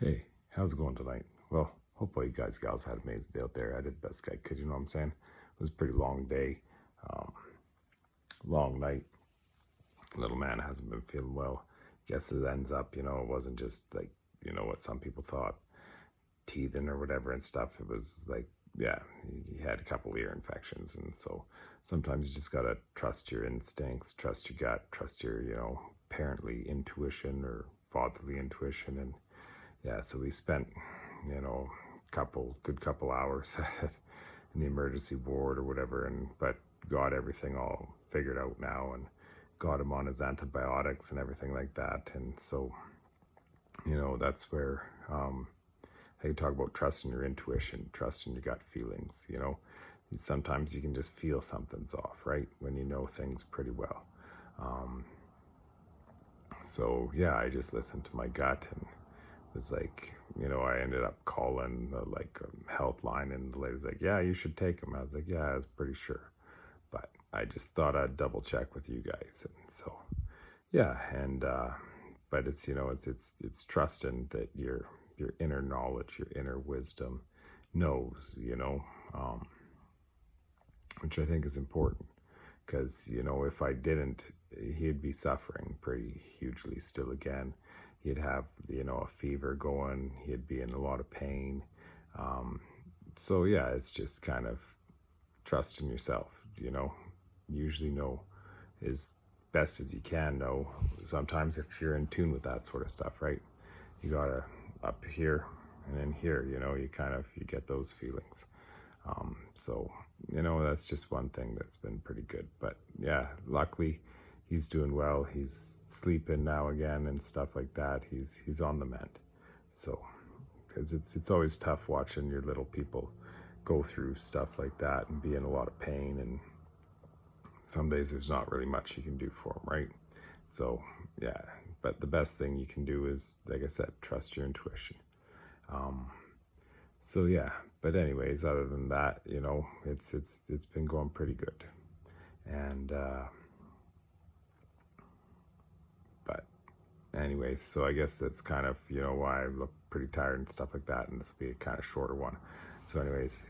Hey, how's it going tonight? Well, hopefully you guys, gals had an amazing day out there. I did the best I could, you know what I'm saying? It was a pretty long day, um, long night. Little man hasn't been feeling well. Guess it ends up, it wasn't just like, what some people thought, teething or whatever and stuff. It was like, yeah, he had a couple ear infections. And so sometimes you just got to trust your instincts, trust your gut, trust your, parently intuition or fatherly intuition. And yeah, so we spent, good couple hours in the emergency ward or whatever, and but got everything all figured out now, and got him on his antibiotics and everything like that. And so, that's where how you talk about trusting your intuition, trusting your gut feelings. Sometimes you can just feel something's off, right, when you know things pretty well. Um, so yeah, I just listened to my gut and was like, I ended up calling the health line, and the lady's like, yeah, you should take him. I was like, yeah, I was pretty sure, but I just thought I'd double check with you guys. And so yeah, and but it's it's trusting that your inner knowledge, your inner wisdom knows, um, which I think is important, because if I didn't, he'd be suffering pretty hugely still again. He'd have a fever going, he'd be in a lot of pain. um, so yeah, it's just kind of trusting yourself. Usually know as best as you can know. Sometimes if you're in tune with that sort of stuff, right, you gotta up here and then here, you get those feelings. So, that's just one thing that's been pretty good. But yeah, luckily he's doing well. He's sleeping now again and stuff like that. He's on the mend. So, because it's always tough watching your little people go through stuff like that and be in a lot of pain. And some days there's not really much you can do for them, right? So yeah, but the best thing you can do is, like I said, trust your intuition. Um, so yeah, but anyways, other than that, it's been going pretty good. And but anyways, so I guess that's kind of why I look pretty tired and stuff like that, and this will be a kind of shorter one. So anyways,